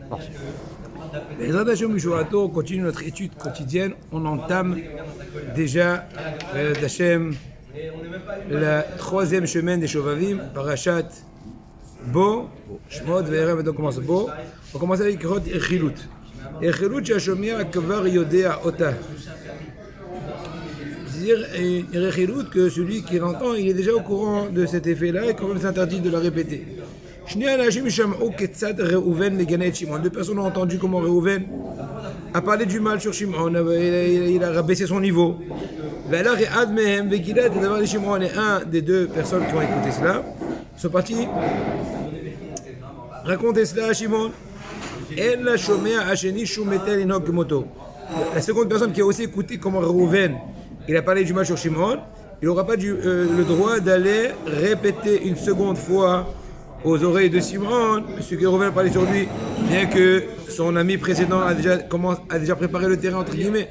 Merci. Bezrat Hashem Mishorato, on continue notre étude quotidienne. On entame déjà d'Hachem la troisième semaine des Shovavim, Parashat Bo, Shmot, Ve'erev, donc on commence Bo. On commence avec Rot Echilut. Echilut Shashomia Kvar Yodea Ota. C'est-à-dire Echilut que celui qui l'entend, il est déjà au courant de cet effet-là et quand même c'est interdit de le répéter. Deux personnes ont entendu comment Reuven a parlé du mal sur Shimon, il a rabaissé son niveau. Et un des deux personnes qui ont écouté cela sont partis raconter cela à Shimon. La seconde personne qui a aussi écouté comment Reuven il a parlé du mal sur Shimon, il n'aura pas le droit d'aller répéter une seconde fois aux oreilles de Shimon ce que Reuven a parlé sur lui, bien que son ami précédent a déjà préparé le terrain entre guillemets.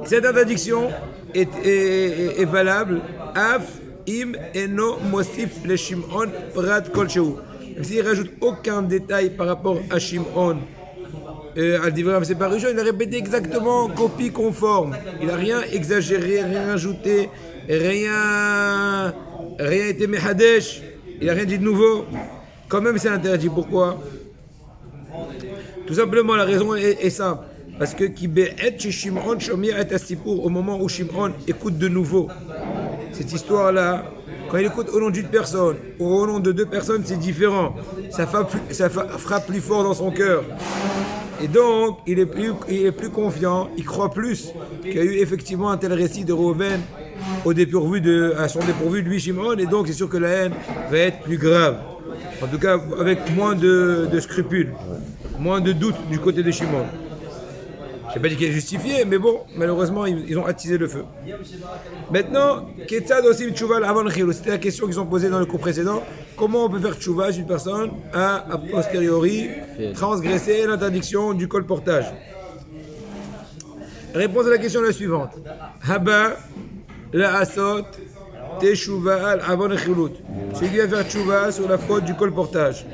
Cette interdiction est valable af im eno mosif le Shimon prat kol shehu. Même s'il ne rajoute aucun détail par rapport à Shimon, à Divrei Séparation, il a répété exactement copie conforme. Il n'a rien exagéré, rien ajouté, rien été mehadesh, il n'a rien dit de nouveau. Quand même, c'est interdit. Pourquoi? Tout simplement, la raison est simple. Parce que au moment où Shimon écoute de nouveau cette histoire-là, quand il écoute au nom d'une personne ou au nom de deux personnes, c'est différent. Ça frappe plus fort dans son cœur. Et donc, il est plus confiant, il croit plus qu'il y a eu effectivement un tel récit de Reuven à son dépourvu de lui, Shimon, et donc c'est sûr que la haine va être plus grave. En tout cas, avec moins de scrupules, moins de doutes du côté de Shimon. Je n'ai pas dit qu'il est justifié, mais bon, malheureusement, ils ont attisé le feu. Maintenant, Ketzad aussi tchouva avant chilou. C'était la question qu'ils ont posée dans le cours précédent. Comment on peut faire tchouva si une personne a posteriori transgressé l'interdiction du colportage? Réponse à la question est la suivante. Haba la asot teshuva avant chilou. Celui qui va faire tchouva sur la faute du colportage.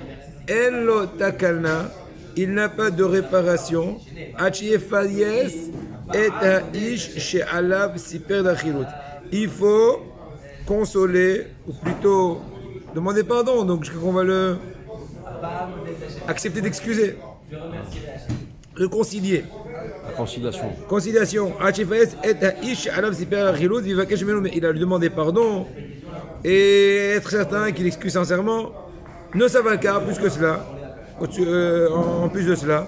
En lo takalna. Il n'a pas de réparation. Il faut consoler, ou plutôt demander pardon. Donc, je crois qu'on va accepter d'excuser. Réconcilier. La conciliation. Conciliation. Il a lui demandé pardon et être certain qu'il excuse sincèrement. Ne ça va qu'à plus que cela. En plus de cela,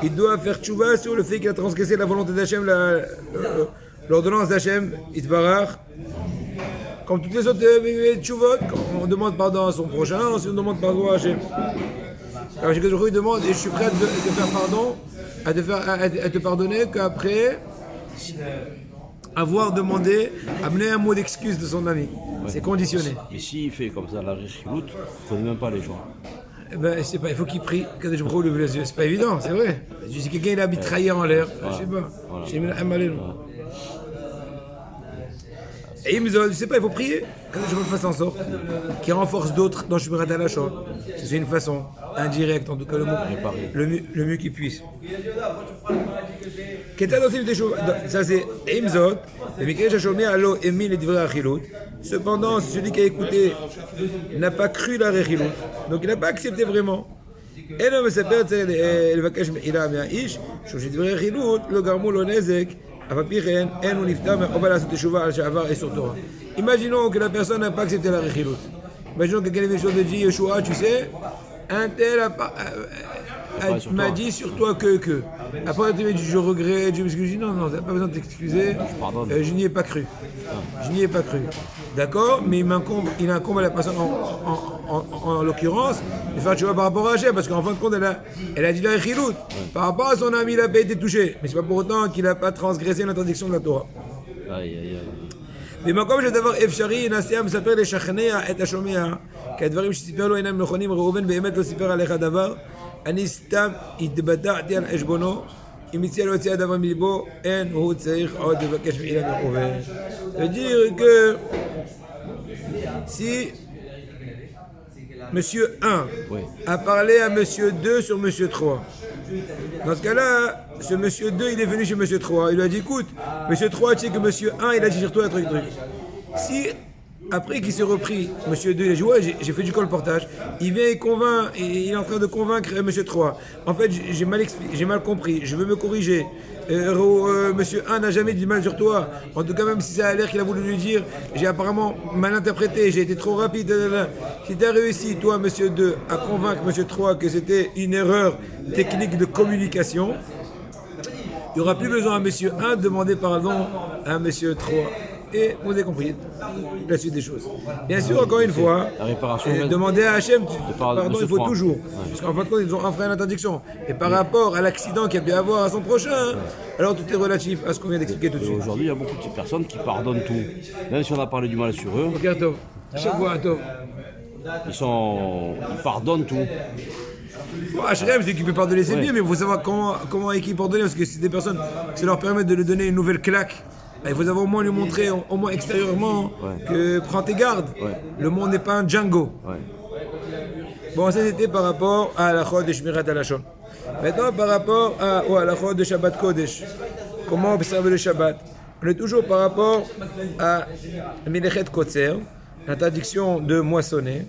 il doit faire tchouva sur le fait qu'il a transgressé la volonté d'Hachem, l'ordonnance d'Hachem, Itbarach. Comme toutes les autres tchouvot, on demande pardon à son prochain, ensuite on demande pardon à Hachem. Alors je lui demande, et je suis prêt à te faire pardon, à te pardonner qu'après avoir demandé, amener un mot d'excuse de son ami. Ouais. C'est conditionné. Et s'il fait comme ça la richiloute, il ne connaît même pas les gens. Ben, c'est pas, il faut qu'il prie, que je brûle les yeux. C'est pas évident, c'est vrai. Si quelqu'un il a mitraillé en l'air, voilà. Je sais pas. Voilà. J'ai mis la voilà. Et il me dit, je sais pas, il faut prier. Que je me fasse en sorte qu'il renforce d'autres dans Shmirat HaLashon. C'est une façon indirecte, en tout cas le mieux qu'il puisse. Ça c'est Imzot, cependant, celui qui a écouté n'a pas cru la Rechilut, donc il n'a pas accepté vraiment. Et non, mais ça peut être il a bien ish, le garmou le nezek. Imaginons que la personne n'a pas accepté la Rechilut. Imaginons que quelqu'un chose de dit Yeshua, tu sais, un tel m'a dit sur toi que. Après, tu me dis je regrette, je m'excuse. Non, tu n'as pas besoin de t'excuser. Je n'y ai pas cru. Je n'y ai pas cru. D'accord? Mais il incombe à la personne, en l'occurrence, de faire Tchouva par rapport à Hachem, parce qu'en fin de compte, elle a dit la Rechilut. Par rapport à son ami, il n'a pas été touché. Mais ce n'est pas pour autant qu'il n'a pas transgressé l'interdiction de la Torah. במקום שדבר אפשרי ינסה המספר לשכנע את השומע כי הדברים שסיפר לו אינם נכונים, ראובן באמת לא סיפר עליך דבר, אני סתם התבטעתי על חשבונו, אם הציע לו הציע דבר מלבו, אין הוא צריך עוד לבקש מחילה מראובן. C'est-à-dire que si Monsieur 1 Oui. a parlé à Monsieur 2 sur Monsieur 3. Dans ce cas-là, ce Monsieur 2, il est venu chez Monsieur 3. Il lui a dit, écoute, Monsieur 3, tu sais que Monsieur 1, il a dit sur toi un truc. Si, après qu'il s'est repris, Monsieur 2, il a dit, ouais, j'ai fait du colportage. Il vient et convainc, et il est en train de convaincre Monsieur 3. En fait, j'ai mal compris, je veux me corriger. Monsieur 1 n'a jamais dit mal sur toi. En tout cas, même si ça a l'air qu'il a voulu lui dire, j'ai apparemment mal interprété, j'ai été trop rapide. Si tu as réussi, toi, Monsieur 2, à convaincre Monsieur 3 que c'était une erreur technique de communication, il n'y aura plus besoin à Monsieur 1 de demander pardon à Monsieur 3. Et vous avez compris la suite des choses. Bien sûr, encore une fois, La réparation demander à Hachem, pardon, Monsieur il faut 3. toujours. Parce qu'en fin de compte, ils ont enfreint l'interdiction. Et par rapport à l'accident qu'il a pu avoir à son prochain, alors tout est relatif à ce qu'on vient d'expliquer tout de Et suite. aujourd'hui, il y a beaucoup de personnes qui pardonnent tout. Même si on a parlé du mal sur eux, Regarde, Tov. Chaque fois, Tov. ils pardonnent tout. Bon, HRM, c'est qu'il peut pardonner, c'est bien, mais il faut savoir comment et qui pardonner, parce que c'est des personnes, ça leur permet de lui donner une nouvelle claque. Il faut savoir au moins lui montrer, au moins extérieurement, que prends tes gardes. Le monde n'est pas un Django. Ouais. Bon, ça c'était par rapport à la chod de Shmirat Halashon. Maintenant, par rapport à la chod de Shabbat Kodesh. Comment observer le Shabbat? On est toujours par rapport à Milechet Kotzer, l'interdiction de moissonner.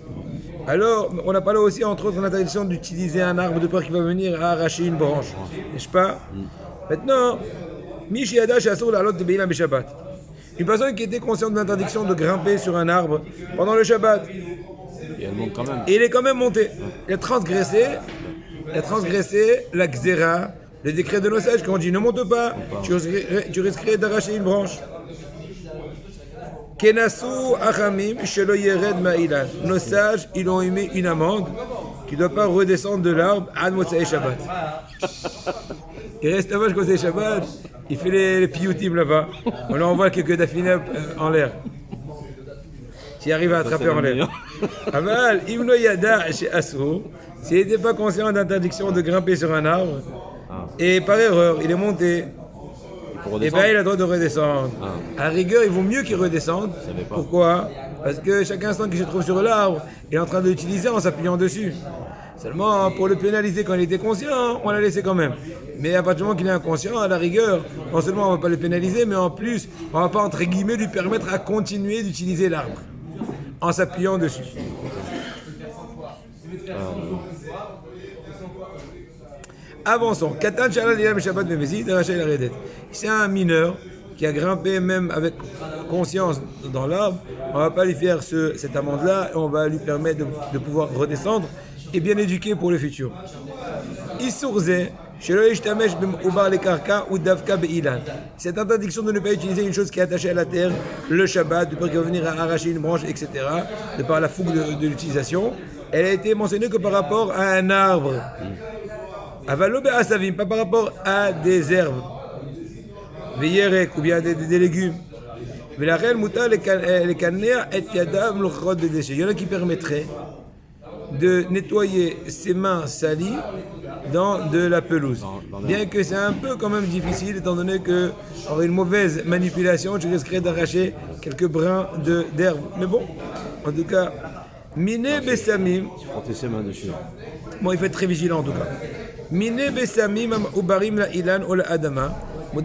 Alors, on a parlé aussi, entre autres, de l'interdiction d'utiliser un arbre de peur qui va venir à arracher une branche. N'est-ce pas? Maintenant, Mishiada Shasur la lot de Beilam Shabbat. Une personne qui était consciente de l'interdiction de grimper sur un arbre pendant le Shabbat. Et elle monte quand même. Et il est quand même monté. Il a transgressé la Xéra, le décret de nos sages, quand on dit ne monte pas, tu risquerais d'arracher une branche. Kenasu Achamim Shelo Yered Ma'ilan. Nos sages, ils ont émis une amende qui ne doit pas redescendre de l'arbre Ad Motsai Shabbat. Il reste là-bas jusqu'au Shabbat, il fait les piyoutim là-bas. On lui envoie quelques dafineb en l'air. S'il arrive à attraper en l'air. Aval, Ibn Yada chez Asou, s'il n'était pas conscient d'interdiction de grimper sur un arbre, et par erreur, il est monté, et bien il a le droit de redescendre. À rigueur, il vaut mieux qu'il redescende. Pourquoi? Parce que chaque instant qu'il se trouve sur l'arbre, il est en train de l'utiliser en s'appuyant dessus. Seulement, pour le pénaliser quand il était conscient, on l'a laissé quand même. Mais à partir du moment qu'il est inconscient, à la rigueur, non seulement on ne va pas le pénaliser, mais en plus, on ne va pas, entre guillemets, lui permettre à continuer d'utiliser l'arbre en s'appuyant dessus. Avançons. Katan Shalal Ilam Shabbat Memezid, Rachel Aredet. C'est un mineur qui a grimpé même avec conscience dans l'arbre. On ne va pas lui faire cette amende-là, et on va lui permettre de pouvoir redescendre et bien éduqué pour le futur. Issourze, cette interdiction de ne pas utiliser une chose qui est attachée à la terre, le Shabbat, de peur qu'il va venir à arracher une branche, etc., de par la fougue de l'utilisation, elle a été mentionnée que par rapport à un arbre. Avalo be'asavim, pas par rapport à des herbes, ve'yerek, ou bien des légumes. Il y en a qui permettraient de nettoyer ses mains salies dans de la pelouse. Bien que c'est un peu quand même difficile, étant donné que par une mauvaise manipulation, tu risquerais d'arracher quelques brins d'herbe. Mais bon, en tout cas, Miné Bessamim. Tu frottes ses mains dessus. Bon, il faut être très vigilant en tout cas. Miné Bessamim Ubarim la Ilan ou la Adama. Et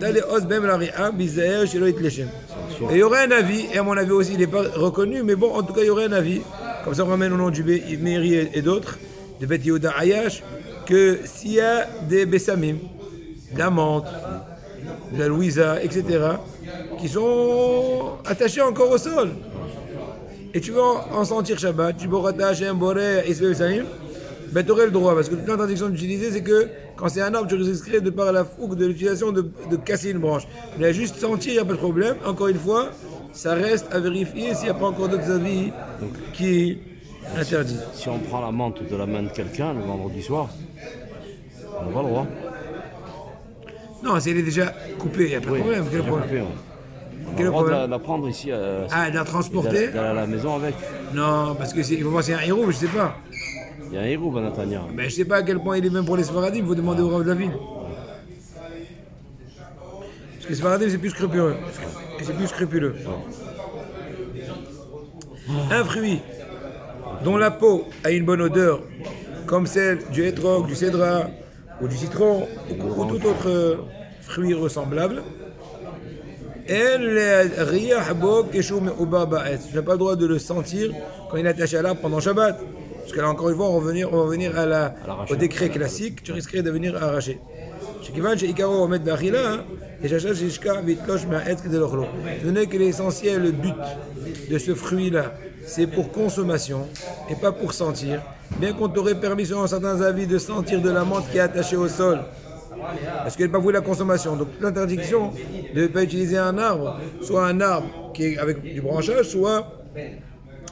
il y aurait un avis, et à mon avis aussi il n'est pas reconnu, mais bon, en tout cas il y aurait un avis, comme ça on ramène au nom du Meiri et d'autres, de Bet Yehuda Ayash, que s'il y a des Bessamim, de la menthe, de la Louisa, etc., qui sont attachés encore au sol, et tu veux en sentir Shabbat, tu peux rattacher un boré et ce Bessamim, ben tu aurais le droit, parce que toute l'interdiction d'utiliser, c'est que quand c'est un arbre, tu risquerais de par la fougue de l'utilisation de casser une branche. Mais à juste sentir, il n'y a pas de problème. Encore une fois, ça reste à vérifier s'il n'y a pas encore d'autres avis qui interdisent. Si on prend la menthe de la main de quelqu'un le vendredi soir, on n'a pas le droit. Non, si elle est déjà coupée, il n'y a pas de problème. Quel problème? On a le droit de la prendre ici. De la transporter? D'aller à la maison avec. Non, parce que il faut voir si c'est un héros, mais je sais pas. Il y a un héros, Banatania. Mais je sais pas à quel point il est même pour les Sfaradim, il faut demander au Rav de la ville. Parce que les Sfaradim, c'est plus scrupuleux. Un fruit dont la peau a une bonne odeur, comme celle du hétrog, du cédra ou du citron ou tout autre fruit ressemblable. Je n'ai pas le droit de le sentir quand il est attaché à l'arbre pendant Shabbat. Parce que là, encore une fois, on va venir au décret classique, tu risquerais de venir arracher. Tenez que l'essentiel, le but de ce fruit-là, c'est pour consommation et pas pour sentir. Bien qu'on t'aurait permis, selon certains avis, de sentir de la menthe qui est attachée au sol. Parce qu'elle n'est pas vouée la consommation. Donc l'interdiction de ne pas utiliser un arbre, soit un arbre qui est avec du branchage, soit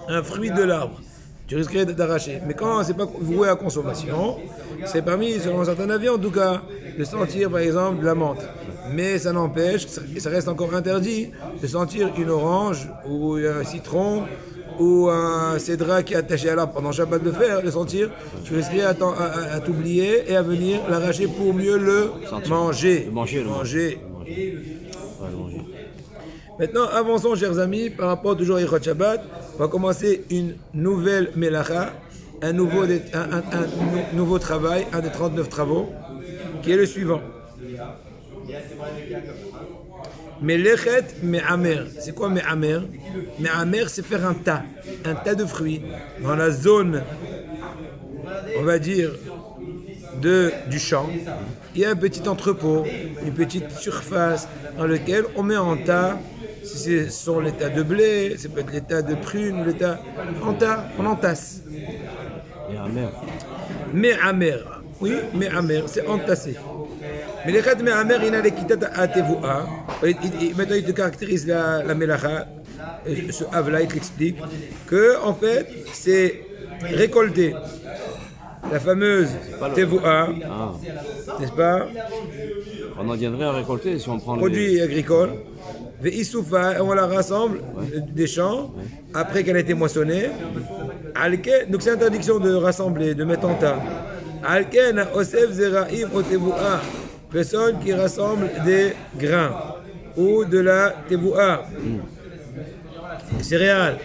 un fruit de l'arbre. Tu risquerais d'arracher. Mais quand c'est pas voué à consommation, c'est permis, selon certains avis en tout cas, de sentir par exemple de la menthe. Mais ça n'empêche, ça reste encore interdit de sentir une orange ou un citron ou un cédra qui est attaché à l'arbre pendant Shabbat de faire, le sentir, tu risquerais à t'oublier et à venir l'arracher pour mieux le manger. Manger. Maintenant, avançons, chers amis, par rapport toujours à Ilchot Shabbat. On va commencer une nouvelle melacha, un nouveau travail, un des 39 travaux, qui est le suivant. Melechet me'amer. C'est quoi me'amer? Me'amer, c'est faire un tas de fruits dans la zone, on va dire, du champ. Il y a un petit entrepôt, une petite surface dans laquelle on met en tas. Si ce sont les tas de blé, ça peut être les tas de prunes, les tas en tas, on entasse. Et amer. Me'amer. Oui, me'amer, c'est entassé. Mais les chats me'amer, il a les kitat à tevoua. Maintenant, il te caractérise la melacha. Ce havla, il t'explique que, en fait, c'est récolter la fameuse tevoua, n'est-ce pas? On en viendrait à récolter si on prend produit agricole. On la rassemble des champs après qu'elle a été moissonnée. Donc c'est interdiction de rassembler, de mettre en tas. Personne qui rassemble des grains ou de la tevoua, céréales.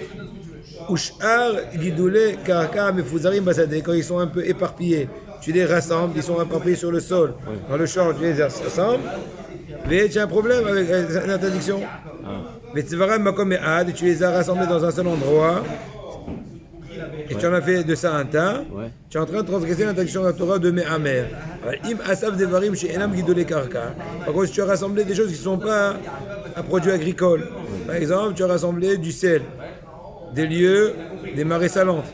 Ushar gidoulé karka mefuzarim basade, quand ils sont un peu éparpillés, tu les rassembles, ils sont éparpillés sur le sol, dans le champ, tu les rassembles. Mais tu as un problème avec l'interdiction. Mais tu les as rassemblés dans un seul endroit et tu en as fait de ça un tas. Tu es en train de transgresser l'interdiction de la Torah de Me'amer. Par contre, si tu as rassemblé des choses qui ne sont pas un produit agricole, par exemple, tu as rassemblé du sel, des lieux, des marées salantes.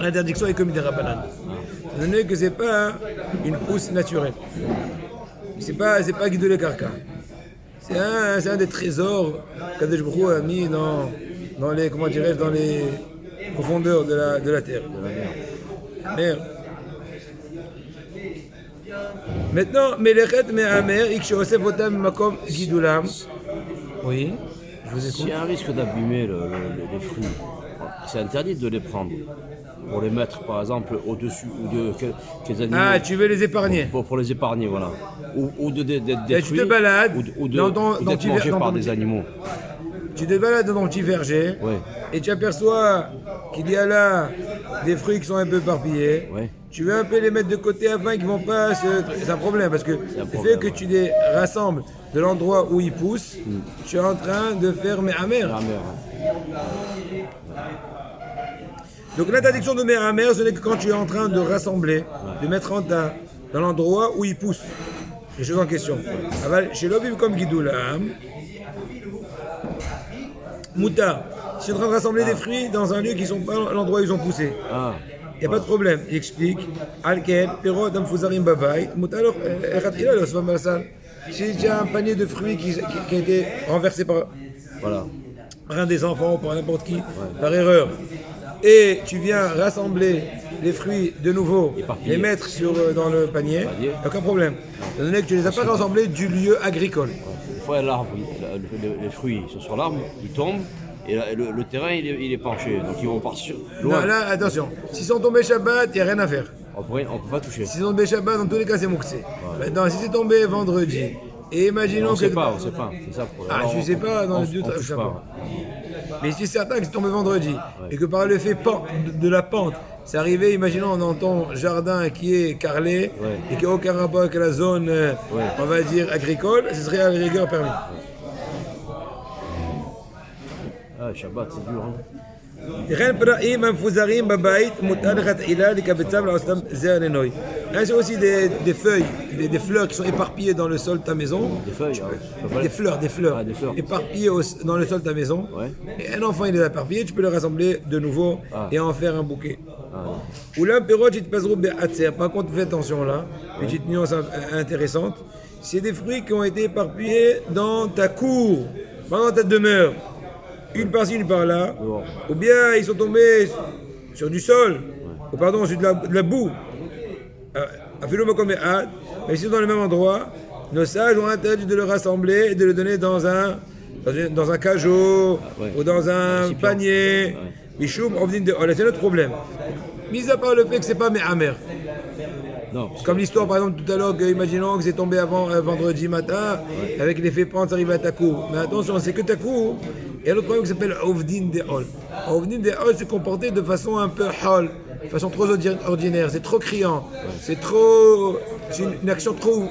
L'interdiction est comme des rabbanan. Ce n'est que ce n'est pas une pousse naturelle. C'est pas Guidolé Karka. C'est un des trésors qu'Akadosh Baruch Hu a mis dans les, comment dirais-je, dans les profondeurs de la terre. Merde. Maintenant, Melechet Me'amer, Ikshosef Otam Makom Gidulam. Oui, je vous écoute. S'il y a un risque d'abîmer les fruits, c'est interdit de les prendre. Pour les mettre par exemple au-dessus ou de quels animaux. Ah, tu veux les épargner. Pour les épargner, voilà. Ou de détruire. Tu te balades ou d'être mangé par des animaux. Tu te balades dans ton petit verger et tu aperçois qu'il y a là des fruits qui sont un peu éparpillés. Tu veux un peu les mettre de côté afin qu'ils ne vont pas c'est un problème parce que le fait que tu les rassembles de l'endroit où ils poussent, tu es en train de faire Me'amer. Donc l'interdiction de Me'amer, ce n'est que quand tu es en train de rassembler, de mettre en tas dans l'endroit où ils poussent les choses en question. Chez l'obim comme Gidoulam, Mouta, si tu es en train de rassembler des fruits dans un lieu qui ne sont pas l'endroit où ils ont poussé, il n'y a pas de problème. Il explique, Alken, Perot, Amfuzarim Babay, Mouta, si tu as un panier de fruits qui a été renversé par un des enfants ou par n'importe qui, par erreur, et tu viens rassembler les fruits de nouveau, les mettre dans le panier, il n'y a aucun problème. Étant donné que tu ne les as pas rassemblés du lieu agricole. Une fois l'arbre, les fruits sont sur l'arbre, ils tombent, et le terrain il est penché, donc ils vont partir loin. Non, là, attention, s'ils sont tombés Shabbat, il n'y a rien à faire. On ne peut pas toucher. S'ils sont tombés Shabbat, dans tous les cas, c'est Mouksé. Maintenant, si c'est tombé vendredi, et imaginons on ne sait pas, c'est ça le problème. Je ne sais pas dans le but. Mais si c'est certain que c'est tombé vendredi, et que par le fait de la pente, c'est arrivé, imaginons dans ton jardin qui est carrelé, et qui n'a aucun rapport avec la zone, on va dire, agricole, ce serait à la rigueur permis. Ah, Shabbat, c'est dur. Hein. C'est aussi des feuilles, des fleurs qui sont éparpillées dans le sol de ta maison. Des feuilles, hein. Des fleurs, Ah, des fleurs. éparpillées dans le sol de ta maison. Ouais. Et un enfant, il les a éparpillées, tu peux les rassembler de nouveau et en faire un bouquet. Ah, Ou là, par contre, fais attention là, petite nuance intéressante. C'est des fruits qui ont été éparpillés dans ta cour, pas dans ta demeure. Une par-ci, une par-là. Dehors. Ou bien ils sont tombés sur du sol, ou pardon, sur de la boue. Mais si c'est dans le même endroit, nos sages ont interdit de le rassembler et de le donner dans un cajot ou dans un récipient. panier. Mishoum, c'est notre problème. Mis à part le fait que c'est pas méhamer. non, parce que- Comme l'histoire par exemple tout à l'heure, imaginons que c'est tombé avant vendredi matin, avec l'effet pente arrivé à ta cour. Mais attention, c'est que ta cour. Et il y a l'autre problème qui s'appelle Ovdin de Hol. Ovdin de Hol se comporter de façon un peu hol, de façon trop ordinaire, c'est trop criant, c'est une action trop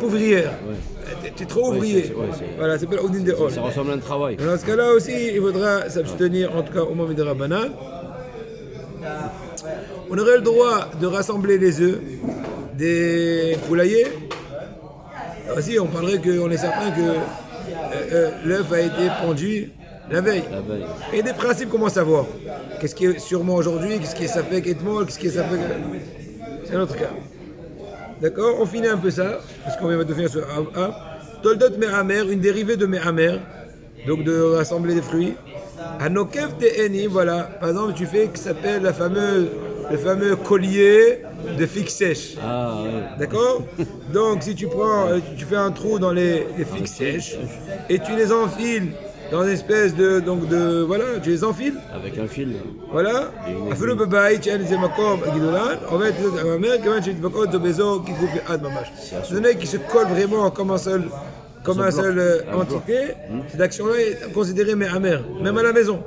ouvrière. C'est trop ouvrier. Voilà, ça s'appelle Ovdin de Hol. ça ressemble à un travail. Dans ce cas-là aussi, il faudra s'abstenir, en tout cas au moment de Rabbanan. On aurait le droit de rassembler les œufs des poulaillers. Aussi, on parlerait qu'on est certain que l'œuf a été pondu la veille. La veille. Et des principes, comment savoir? Qu'est-ce qui est sûrement aujourd'hui? Qu'est-ce qui est Safek Etmol? Qu'est-ce qui est Safek... C'est un autre cas. D'accord? On finit un peu ça, parce qu'on vient de finir sur A. Toldot Mehamer, une dérivée de Mehamer, donc de rassembler des fruits. Anokev Te'eni, voilà. Par exemple, tu fais ce qui s'appelle le fameux collier de figues sèches. Ah, ouais. D'accord? Donc, si tu prends, tu fais un trou dans les figues sèches et tu les enfiles dans une espèce voilà, tu les enfiles. Avec un fil. Voilà. אפילו בבית שאין לזה מקום גידולן, עובד המאמר כיוון שנדבקות זו באזור כיכוף עד ממש. Ce nez qui se colle vraiment comme un seul entité, cette action-là est considérée méhamère, même à la maison.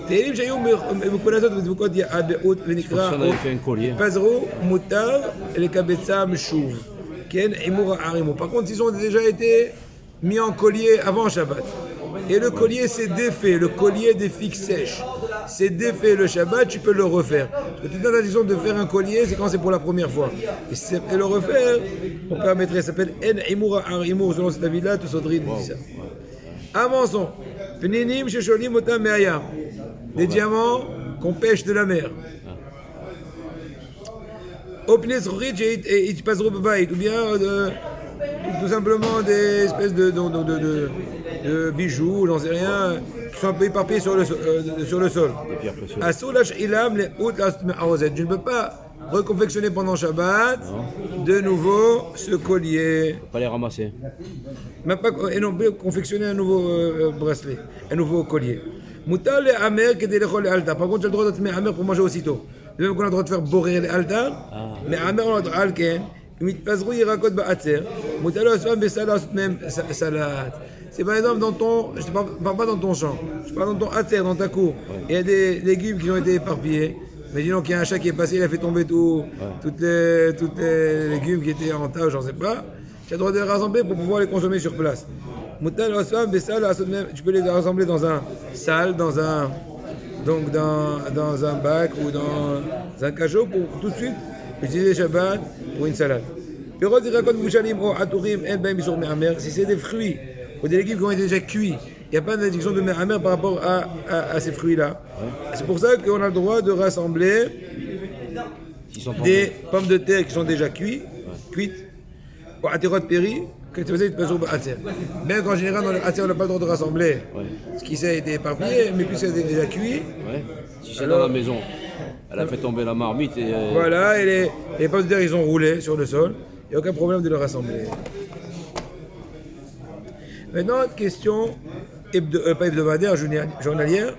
תהילים שהיו מכונסות ודבוקות עד באות ונקרא on avait fait un collier. פזרו מותר לקבצם שוב. כן, עימור הערימו. Par contre, ils ont déjà été mis en collier avant Shabbat. Et le collier s'est défait, le collier des figues sèches. C'est défait le Shabbat, tu peux le refaire. Parce que toute l'interdiction de faire un collier, c'est quand c'est pour la première fois. Et le refaire, on permettrait, ça s'appelle En Imoura Ar Imour, selon cet avis-là, tout Sodri dit ça. Avançons. Peninim Shesholim Otam Me'ayam. Des diamants qu'on pêche de la mer. Opnes Rich et Itpazro Babaït, ou bien tout simplement des espèces de bijoux, j'en sais rien, qui sont un peu éparpillés sur le sol. Des pierres précieuses. Je ne peux pas reconfectionner pendant Shabbat de nouveau ce collier. Pas les ramasser. Même pas, et non plus confectionner un nouveau bracelet, un nouveau collier. Moutar les amer qui les les alta. Par contre, j'ai le droit de te mettre amer pour manger aussitôt. De même qu'on a le droit de faire bourrer les alta, mais amer on a le droit alken. C'est par exemple dans ton, je ne parle pas dans ton champ, je parle dans ton atzer, dans ta cour. Il y a des légumes qui ont été éparpillés. Mais disons qu'il y a un chat qui est passé, il a fait tomber toutes les légumes qui étaient en tas, j'en sais pas. Tu as le droit de les rassembler pour pouvoir les consommer sur place. Tu peux les rassembler dans un salle, dans un bac ou dans un cachot pour tout de suite utiliser Shabbat pour une salade. Si c'est des fruits ou des légumes qui ont été déjà cuits, il n'y a pas d'interdiction de méhamer par rapport à ces fruits-là. C'est pour ça qu'on a le droit de rassembler des pommes de terre qui sont déjà cuites, ou aterot péri, que tu faisais bien qu'en général, dans le ater, on n'a pas le droit de rassembler ce qui s'est été éparpillé, mais puisque c'est déjà cuit. Ouais. Si c'est dans la maison, elle a fait tomber la marmite et. Voilà, et les pommes de terre, ils ont roulé sur le sol. Il n'y a aucun problème de le rassembler. Maintenant, question pas hebdomadaire, journalière.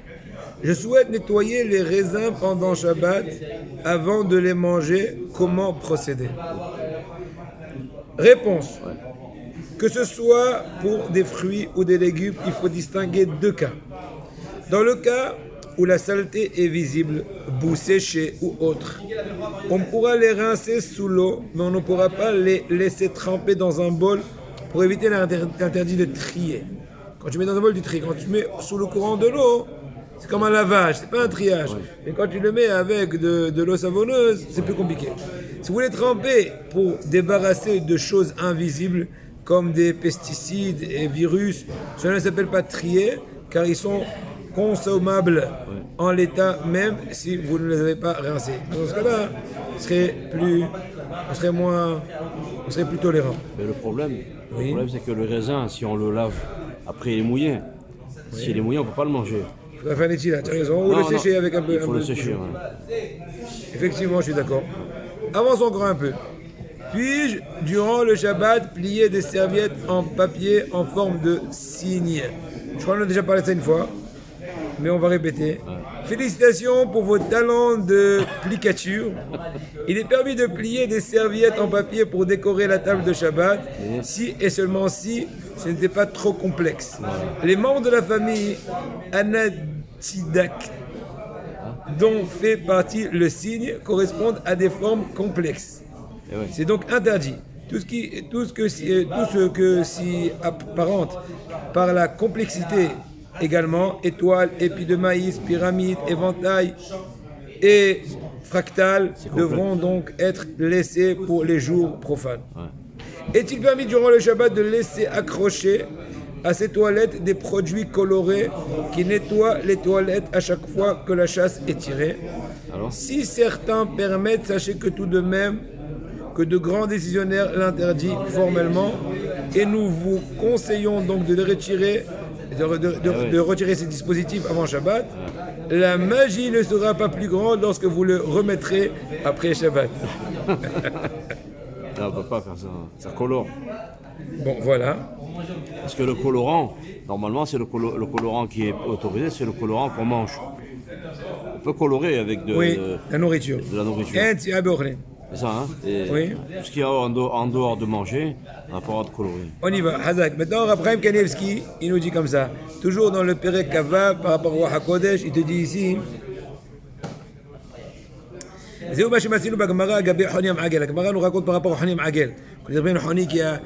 Je souhaite nettoyer les raisins pendant Shabbat avant de les manger. Comment procéder? Réponse. Que ce soit pour des fruits ou des légumes, il faut distinguer deux cas. Dans le cas où la saleté est visible, boue séchée ou autre, on pourra les rincer sous l'eau, mais on ne pourra pas les laisser tremper dans un bol pour éviter l'interdit de trier. Quand tu mets dans un bol, tu tries. Quand tu mets sous le courant de l'eau, c'est comme un lavage, c'est pas un triage. Mais quand tu le mets avec de l'eau savonneuse, c'est plus compliqué. Si vous voulez tremper pour débarrasser de choses invisibles, comme des pesticides et virus, cela ne s'appelle pas trier, car ils sont consommables en l'état même si vous ne les avez pas rincés. Dans ce cas-là, on serait plus tolérant. Mais le problème, Oui. c'est que le raisin, si on le lave, après il est mouillé. S'il est mouillé, on ne peut pas le manger. Il faudra faire des tirs, tu as raison. Ou Non, le sécher non, avec un peu. il faut un le peu de sécher. bouillon. Ouais. Effectivement, je suis d'accord. Avançons encore un peu. Puis-je, durant le Shabbat, plier des serviettes en papier en forme de cygne? Je crois qu'on a déjà parlé de ça une fois, mais on va répéter. Félicitations pour vos talents de plicature. Il est permis de plier des serviettes en papier pour décorer la table de Shabbat, si et seulement si ce n'était pas trop complexe. Les membres de la famille Anatidac, dont fait partie le cygne, correspondent à des formes complexes. Et ouais. C'est donc interdit. Tout ce que s'y apparente par la complexité également, étoiles, épis de maïs, pyramides, éventails et fractales devront donc être laissés pour les jours profanes. Ouais. Est-il permis durant le Shabbat de laisser accrocher à ces toilettes des produits colorés qui nettoient les toilettes à chaque fois que la chasse est tirée? Alors, Si certains permettent, sachez que tout de même que de grands décisionnaires l'interdisent formellement et nous vous conseillons donc de les retirer, de retirer ces dispositifs avant Shabbat. La magie ne sera pas plus grande lorsque vous le remettrez après Shabbat. là, on ne peut pas faire ça. Ça colore. Bon, voilà. Parce que le colorant, normalement, c'est le colorant qui est autorisé, c'est le colorant qu'on mange. On peut colorer avec Oui, la nourriture. de la nourriture. C'est ça, hein? Et Oui. tout ce qu'il y a en dehors de manger, on n'a pas le droit de colorer. On y va, Hazak. Maintenant, Abraham Kanevski, il nous dit comme ça. Toujours dans le Perek Kavav, par rapport au HaKodesh, il te dit ici. זהו מה שמצינו בגמרא לגבי חוני המעגל. הגמרא nous raconte par rapport au חוני המעגל. Vous avez un Honi qui a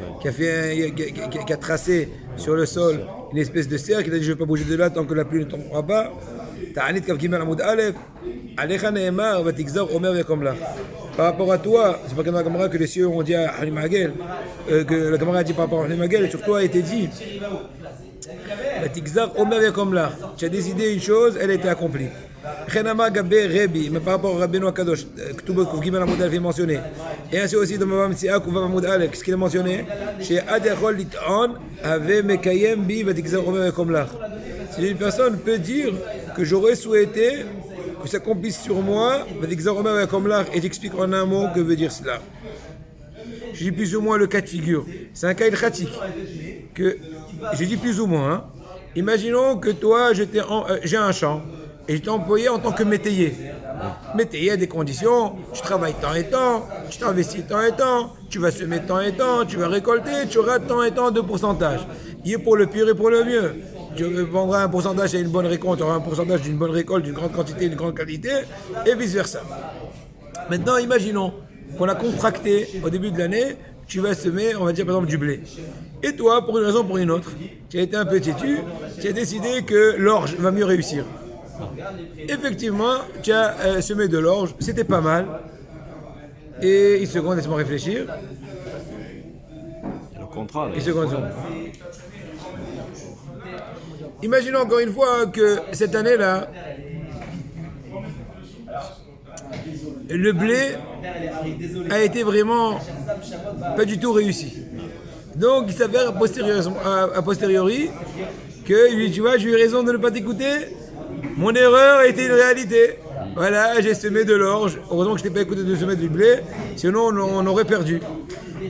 tracé sur le sol une espèce de cercle, il a dit je ne vais pas bouger de là tant que la pluie ne tombera pas. Ta'anit Kav Gimel Amoud Aleph, Alecha Nehemar Vatikzar Omer Vekom Lach. Par rapport à toi, c'est pas comme la Gemara que les cieux ont dit à Hani Magel, que la Gemara a dit par rapport à Hani Magel, et sur toi a été dit Vatikzar Omer Vekom Lach. Tu as décidé une chose, elle a été accomplie. Chenama Gabé Rebi, mais par rapport au Rabbeinu Akadosh, Ktubot Kav Gimel Amoud Aleph est mentionné. Et ainsi aussi dans Mavam Tsiak ou Mavam Amoud Aleph, qu'est-ce qu'il est mentionné? Chez Adechol Lit'on, Ave Mekayem Bi Vatikzar Omer Vekom Lach. Si une personne peut dire que j'aurais souhaité que ça s'accomplisse sur moi, et j'explique en un mot que veut dire cela. Je dis plus ou moins le cas de figure. C'est un cas ilchatique. Que je dis plus ou moins. Hein. Imaginons que toi, j'ai un champ et je t'ai employé en tant que métayer. Métayer a des conditions. Tu travailles tant et tant, tu t'investis tant et tant, tu vas semer tant et tant, tu vas récolter, tu auras tant et tant de pourcentage. Il est pour le pire et pour le mieux. Tu vendras un pourcentage à une bonne récolte, tu auras un pourcentage d'une bonne récolte, d'une grande quantité, d'une grande qualité, et vice-versa. Maintenant, imaginons qu'on a contracté au début de l'année, tu vas semer, on va dire par exemple, du blé. Et toi, pour une raison ou pour une autre, tu as été un peu têtu, tu as décidé que l'orge va mieux réussir. Effectivement, tu as semé de l'orge, c'était pas mal. Et une seconde, laisse-moi réfléchir. Le contrat. Là. Une seconde. Imaginons encore une fois que cette année-là, le blé a été vraiment pas du tout réussi. Donc il s'avère a posteriori que tu vois, j'ai eu raison de ne pas t'écouter. Mon erreur a été une réalité. Voilà, j'ai semé de l'orge. Heureusement que je t'ai pas écouté de semer du blé, sinon on aurait perdu.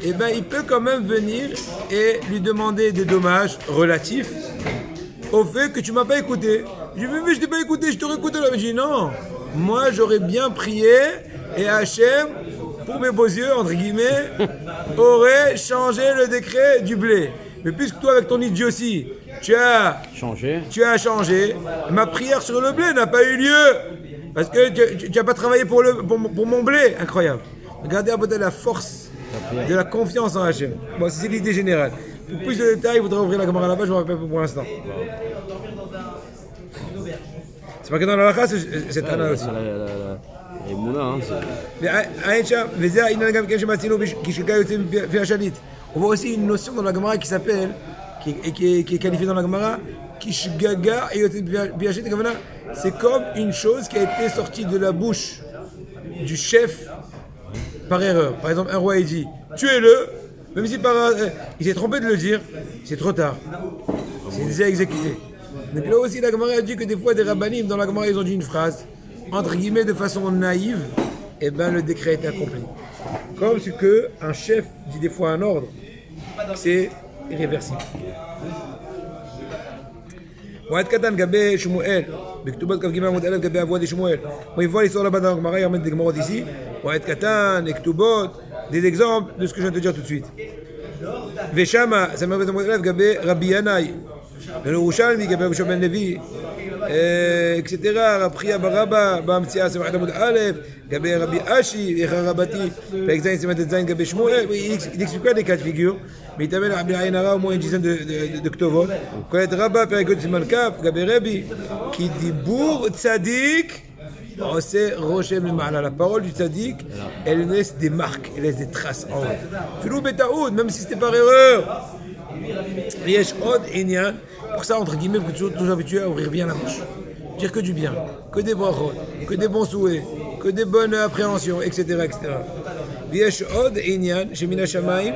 Et bien il peut quand même venir et lui demander des dommages relatifs au fait que tu m'as pas écouté. J'ai dit mais je t'ai pas écouté, je t'aurais écouté là. Je dis non, moi j'aurais bien prié et Hachem pour mes beaux yeux, entre guillemets, aurait changé le décret du blé. Mais puisque toi, avec ton idiotie, tu as changé, ma prière sur le blé n'a pas eu lieu. Parce que tu n'as pas travaillé pour mon blé. Incroyable. Regardez à peu la force de la confiance en Hachem. Bon, c'est l'idée générale. Pour plus de détails, il faudra ouvrir la caméra là-bas, je ne me rappelle pas pour l'instant. C'est pas que dans la halakha, c'est Anna aussi. Et Mouna, hein, on voit aussi une notion dans la Gemara qui s'appelle, qui est qualifiée dans la Gemara, Kishgaga et c'est comme une chose qui a été sortie de la bouche du chef par erreur. Par exemple, un roi il dit tuez-le, même si il s'est trompé de le dire, c'est trop tard. C'est déjà exécuté. Donc là aussi, la Gemara a dit que des fois, des rabbinim, dans la Gemara, ils ont dit une phrase, entre guillemets, de façon naïve, et bien le décret est accompli. Comme ce qu'un chef dit des fois un ordre, c'est irréversible. Moed Katan Gabé Shmuel, Bektubat Kavgima Moed Alef Gabé Avoua de Shmuel. On y voit l'histoire là-bas dans la Gemara, il y a des Gemarotes ici. Moed Katan, Ektubot, des exemples de ce que je viens de te dire tout de suite. Veshama, ça m'a fait Moed Alef Gabé Rabbi Yanaï. Le Yerushalmi, Gabé Abou Ben Levi, etc. Rapria Baraba, Bamtia, c'est Moed Alef, Gabé Rabbi Ashi, Echarabati, par exemple, c'est Moed Zain Gabé Shmuel. Il explique pas des cas de figure. Mais il t'amène Rabbi Aynara au moins une dizaine de Ktuvot. Connaître Rabba, Périgod Siman Kaf, Gabé Rabbi, qui dit Bour Tzadik, c'est Rochem le Ma'ala. La parole du Tzadik, elle laisse des marques, elle laisse des traces en haut. Filou Betaoud, même si c'était par erreur. Riesh Od Inyan, pour ça, entre guillemets, vous êtes toujours habitué à ouvrir bien la bouche. Dire que du bien, que des brachot, que des bons souhaits, que des bonnes appréhensions, etc. etc. Riesh Od Inyan, chez Mina Shamaim.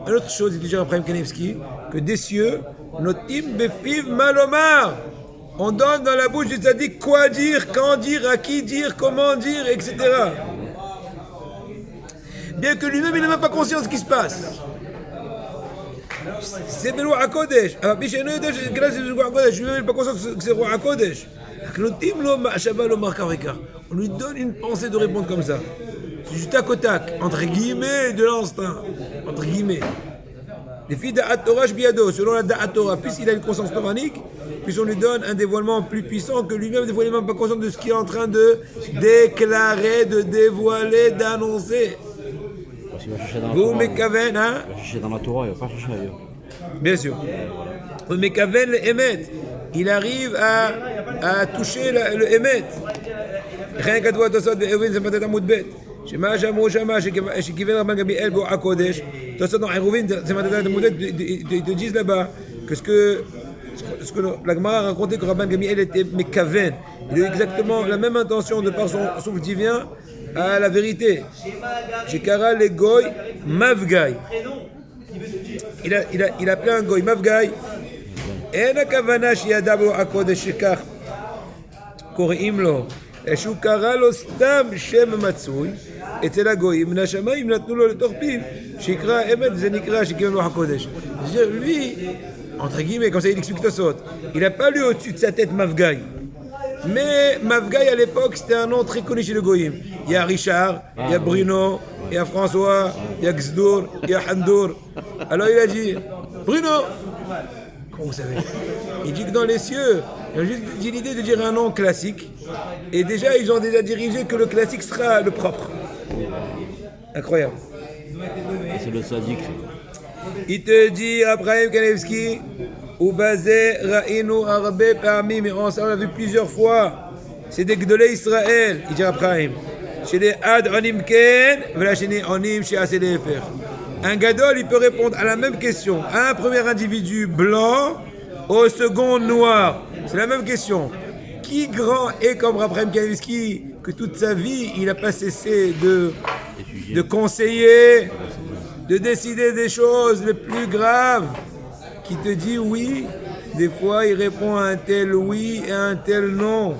Une autre chose, il dit Abraham Kanevski, que des cieux, notim befiv malomar. On donne dans la bouche du tzaddik quoi dire, quand dire, à qui dire, comment dire, etc. Bien que lui-même, il n'a même pas conscience de ce qui se passe. C'est le roi Kodesh. Lui-même, il n'a pas conscience que c'est le roi Kodesh. On lui donne une pensée de répondre comme ça. C'est du tac au tac, entre guillemets, de l'instinct. Entre guillemets. Les filles d'At Torah Shbiado, selon la Da'at Torah, puisqu'il a une conscience toranique, puis on lui donne un dévoilement plus puissant que lui-même, des fois il n'est même pas conscient de ce qu'il est en train de déclarer, de dévoiler, d'annoncer. Vous, Mekaven, hein? Il va chercher dans la Torah, il va pas chercher ailleurs. Bien sûr. Vous, Mekaven, le Emet, il arrive à toucher le Emet. Rien qu'à toi, Tosot, Be'evin, c'est peut-être un mot de bête. שמה שאמרו שמה, שכיוון רבן גמליאל בו הקודש, תוצאות dans Hérouvin, c'est maintenant de modèle, ils te disent là-bas que ce que la Gemara a raconté que Rabban Gamiel était mekaven. Il a exactement la même intention de par son souffle divin à la vérité. Shekara le goy mavgai. Il a appelé un goy mavgai. En הכוונה שידע בו הקודש שכך קוראים לו. שהוא קרא לו סתם שם מצוי, אצל הגויים, מן השמיים נתנו לו לתוך פיו, שיקרא אמת, זה נקרא שקיבל רוח הקודש. Lui, entre guillemets, comme ça il explique Tosot, il n'a pas lu au-dessus de sa tête Mavgai. Mais Mavgai à l'époque, c'était un nom très connu chez le goyim. Il y a Richard, il y a Bruno, il y a François, il y a Gzdour, il y a Handour. Alors il a dit, Bruno, comment vous savez? Il dit que dans les cieux, ils ont juste dit l'idée de dire un nom classique. Et déjà, ils ont déjà dirigé que le classique sera le propre. Incroyable. C'est le sadique. Il te dit, Abraham Kanevski, ou basé Ra'inu Arabé parmi, mais on l'a vu plusieurs fois. C'est des Gdolé Israël, il dit Abraham. Chez les Ad Onim Ken, voilà chez les Onim, chez Aselefer. Un gadol, il peut répondre à la même question à un premier individu blanc, au second noir. C'est la même question. Qui grand est comme Abraham Kanevski, que toute sa vie, il n'a pas cessé de conseiller, de décider des choses les plus graves, qui te dit oui, des fois il répond à un tel oui et à un tel non.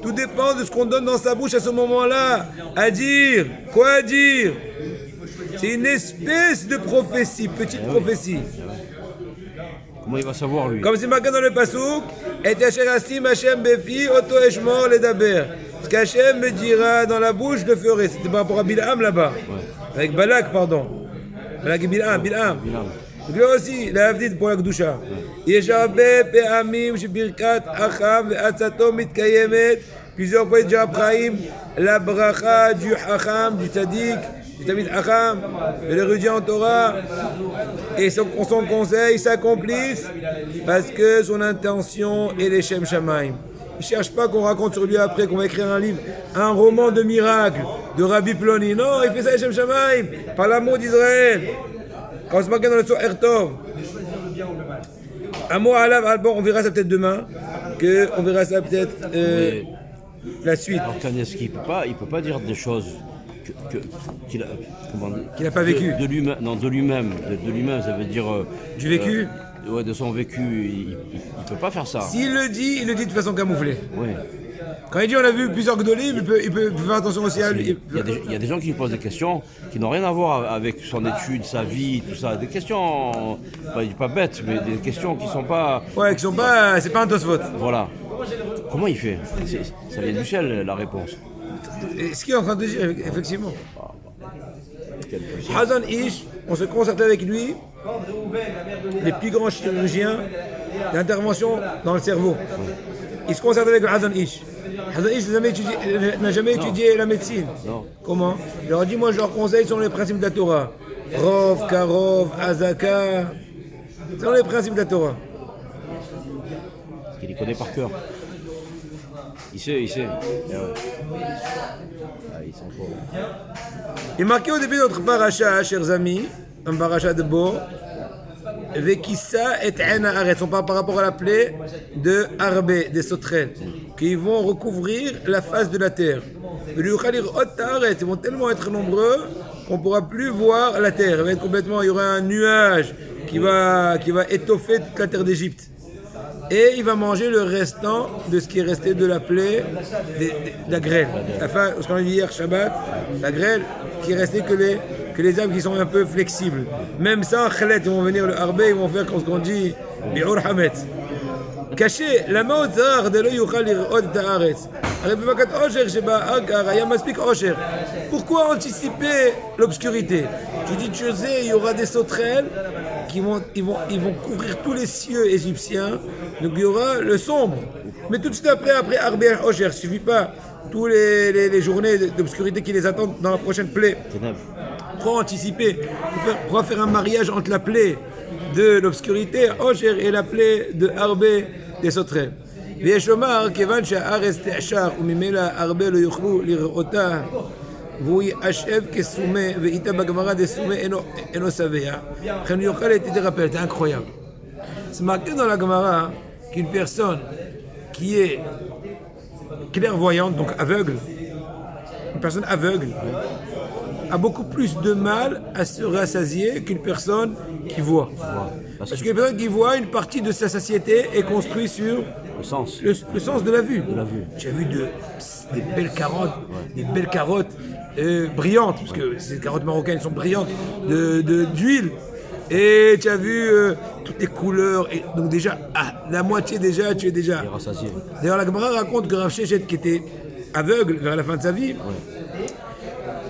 Tout dépend de ce qu'on donne dans sa bouche à ce moment-là. À dire, quoi dire? C'est une espèce de prophétie, petite prophétie. Comment il va savoir lui? Comme c'est marqué dans le Passouk, et Asher Asim Hashem Befi, Oto Eshmor Ledaber. Ce qu'Hachem me dira dans la bouche, je le ferai. C'était par rapport à Bilham là-bas. Avec Balak, pardon. Balak et Bilham. Bilam. Donc là aussi, la Havdit pour la Kedusha. יש הרבה פעמים שברכת חכם ועצתו מתקיימת. Plusieurs fois, déjà Abraham, la bracha du Hacham, du Tzadik, du Tamid Hacham, de l'érudit en Torah, et son conseil s'accomplisse parce que son intention est les Shem Shamaim. Il ne cherche pas qu'on raconte sur lui après, qu'on va écrire un livre, un roman de miracles de Rabbi Ploni. Non, il fait ça les Shem Shamaim, par l'amour d'Israël. Quand c'est marqué dans le Sour Ertov. Un mot à la bon, on verra ça peut-être demain, on verra ça peut-être la suite. Alors Kanevski, il peut pas dire des choses qu'il n'a pas vécu. De lui-même, non, de lui-même, ça veut dire du vécu. Ouais, de son vécu, il peut pas faire ça. S'il le dit, il le dit de façon camouflée. Ouais. Quand il dit on a vu plusieurs Gdolim, il peut faire attention aussi à lui. Il y a des gens qui lui posent des questions qui n'ont rien à voir avec son étude, sa vie, tout ça. Des questions, pas bêtes, mais des questions qui sont pas... Ouais, qui sont pas... C'est pas un Tosfot. Voilà. Comment il fait? Ça vient du ciel, la réponse. Et ce qu'il est en train de dire, effectivement. Hazan Ish, on se concertait avec lui, les plus grands chirurgiens d'intervention dans le cerveau. Il se concerte avec Hazan Ish. Hazan Ish n'a jamais étudié la médecine. Non. Comment? Il leur a dit, moi je leur conseille sur les principes de la Torah. Rov, Karov, Azaka. Ce sont les principes de la Torah. Parce qu'il les connaît par cœur. Il sait. Et ouais. Ils sont forts. Il est marqué au début de notre paracha, chers amis, un paracha de Bo, Vekissa et Ena Aretz. On parle par rapport à la plaie de Arbe, des sauterelles, qui vont recouvrir la face de la terre. Ils vont tellement être nombreux qu'on ne pourra plus voir la terre. Il va être complètement, il y aura un nuage qui va étoffer toute la terre d'Égypte. Et il va manger le restant de ce qui est resté de la plaie, de la grêle. Enfin, ce qu'on a dit hier, Shabbat, la grêle, qui est restée que les arbres qui sont un peu flexibles. Même sans Khalet, ils vont venir le Arbe, ils vont faire comme ce qu'on dit, Bi'ur Hamet. Caché, la mort zar de l'Oyuchal l'Irod d'Aaretz. Pourquoi anticiper l'obscurité? Tu dis, tu sais, il y aura des sauterelles ils vont couvrir tous les cieux égyptiens, donc il y aura le sombre. Mais tout de suite après Arbe Osher, il ne suffit pas toutes les journées d'obscurité qui les attendent dans la prochaine plaie. Pour anticiper, pour faire un mariage entre la plaie de l'obscurité, Osher, et la plaie de Arbe des sauterelles. ויש לומר, כיוון שהארץ תעשר וממילא הרבה לא יוכלו לראותה והוא ישב כסומה ואיתה בגמרא דסומה אינו שבע לכן הוא יאכל את תרפא. C'est incroyable. C'est marqué dans la Gemara qu'une personne qui est clairvoyante, donc aveugle, une personne aveugle a beaucoup plus de mal à se rassasier qu'une personne qui voit. Parce qu'une personne qui voit, une partie de sa satiété est construite sur le sens de la vue. Tu as vu des belles carottes, brillantes, parce que ces carottes marocaines sont brillantes, d'huile. Et tu as vu toutes les couleurs. Et donc déjà, la moitié déjà, tu es déjà rassasié. D'ailleurs, la Gemara raconte que Rav Shechet, qui était aveugle vers la fin de sa vie,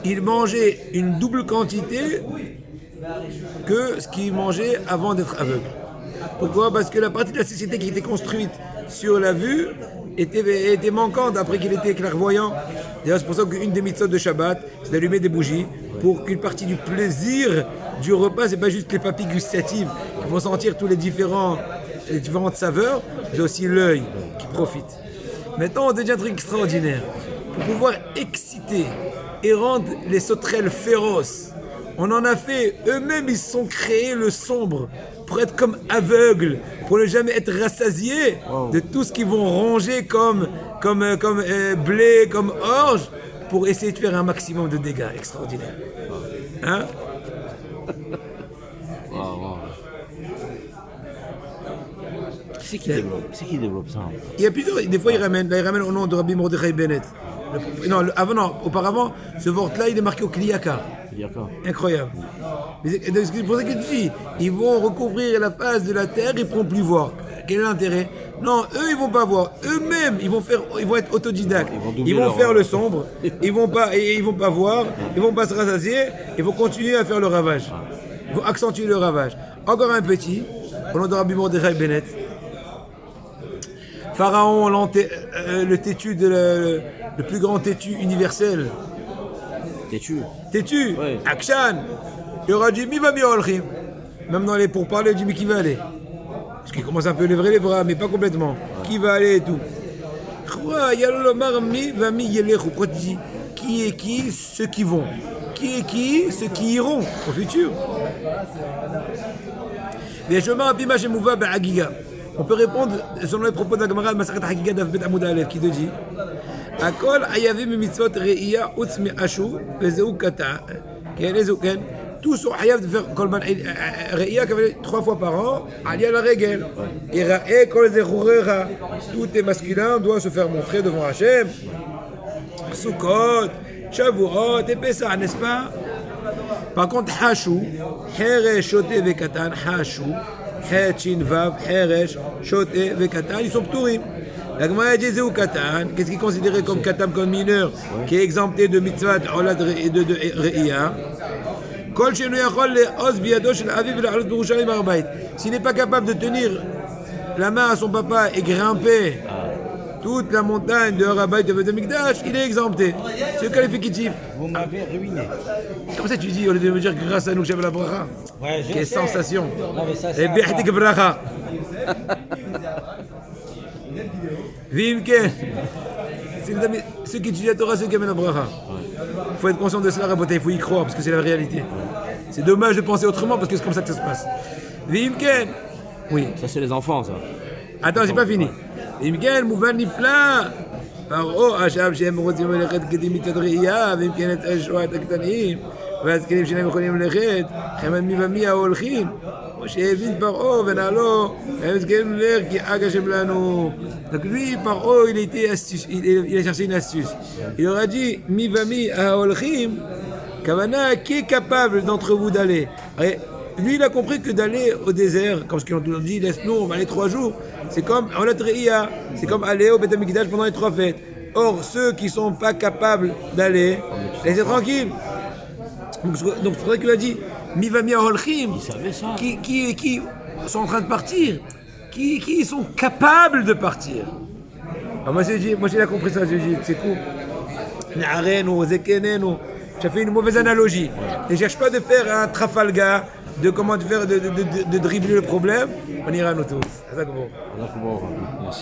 il mangeait une double quantité que ce qu'il mangeait avant d'être aveugle. Pourquoi? Parce que la partie de la société qui était construite sur la vue était manquante après qu'il était clairvoyant. D'ailleurs, c'est pour ça qu'une des mitzvot de Shabbat, c'est d'allumer des bougies pour qu'une partie du plaisir du repas, c'est pas juste les papilles gustatives qui vont sentir tous les différentes saveurs, mais aussi l'œil qui profite. Maintenant, on devient un truc extraordinaire. Pour pouvoir exciter et rendre les sauterelles féroces, on en a fait, eux-mêmes ils se sont créés le sombre pour être comme aveugles, pour ne jamais être rassasiés de tout ce qu'ils vont ronger comme blé, comme orge, pour essayer de faire un maximum de dégâts. Extraordinaire. Hein? C'est qui développe ça? Il y a plusieurs, des fois il ramène au nom de Rabbi Mordechai Bennett. Auparavant, ce vort-là, il est marqué au Kliyaka. Incroyable. C'est pour ça qu'il dit, ils vont recouvrir la face de la terre, ils ne pourront plus voir. quel est l'intérêt? Non, eux ils vont pas voir. Eux-mêmes ils vont être autodidactes. doubler Ils vont leur- faire le sombre. Ils vont pas voir. Ils vont pas se rassasier. Ils vont continuer à faire le ravage. Ils vont accentuer le ravage. Encore un petit. Au nom de Rabbi Mordechai Bennett. Pharaon, le têtu le plus grand têtu universel. Têtu. Têtu, Ouais. Akshan, il aura dit mi va mi olchim. Même dans les pourparlers, il dit mais qui va aller? Parce qu'il commence un peu à lever les bras, mais pas complètement. Qui va aller et tout. Il y a l'omar mi va mi yelechu. Pourquoi tu dis qui est qui? Ceux qui vont. Qui est qui? Ceux qui iront au futur. On peut répondre selon les propos de la Gemara de Masachat Hagiga d'Avbet Amoud Aleph qui te dit Akol hayavim mitzvot re'iya utz mi'ashu vezeu kata. Tous sont hayav de faire kolman re'iya 3 fois par an, alia la règle. Et ra'e kol zerurera. Tout est masculin doit se faire montrer devant Hachem. Sukkot, Shavuot et Pessah, n'est-ce pas? Par contre, Hashu, Heresh, Shoté, Vekatan, Hashu, Hechin, Vav, Heresh, Shoté, Vekatan, ils sont ptourim. La Gemara dit Zéou Katan, qu'est-ce qui est considéré comme Katan, comme mineur, qui est exempté de mitzvah, Olad et de Re'iyah. Kol Shenu Yachol, le Oz, Biado, Shel Aviv, L'Alot, Berushalim, Arbait. S'il n'est pas capable de tenir la main à son papa et grimper toute la montagne de Rabat de Betamikdash, il est exempté. C'est le qualificatif. Vous m'avez ruiné. Comme ça tu dis, au lieu de me dire grâce à nous, Shabbat la bracha. Ouais, je Quelle sais. sensation. Non, mais ça, c'est Et à bi'ahdik part. bracha. Vimken. C'est ceux qui étudient la Torah, ceux qui amènent la bracha. Il faut être conscient de cela, Rabotai, il faut y croire parce que c'est la réalité. C'est dommage de penser autrement parce que c'est comme ça que ça se passe. Vimken. Oui. Ça, c'est les enfants, ça. Attends, c'est pas fini. אם כן, מובן נפלא. פרעה חשב שהם רוצים ללכת כדי מצד ראייה, ואם כן את השבועת הקטנים, והזקנים שלהם יכולים ללכת, חמד מי ומי ההולכים. כמו שהבין פרעה ונעלו, הם זקנים ללך כי אג השם לנו. Donc lui, Paro, il a cherché une astuce. Il leur a dit, mi vami ההולכים, Kavana, qui est capable d'entre vous d'aller? Lui, il a compris que d'aller au désert, comme ce qu'ils ont dit, laisse-nous, on va aller 3 jours, c'est comme c'est comme aller au Beth Amikdash pendant les 3 fêtes. Or, ceux qui ne sont pas capables d'aller, laissez tranquille. Donc c'est vrai qu'il a dit, mi va mi holchim, qui sont en train de partir, qui sont capables de partir. Alors moi, j'ai compris ça, j'ai dit, c'est cool. Na'arenu, zekenenu. J'ai fait une mauvaise analogie. Ne cherche pas de faire un Trafalgar, de comment faire de dribbler le problème. On ira nous tous. C'est ça que bon. Merci.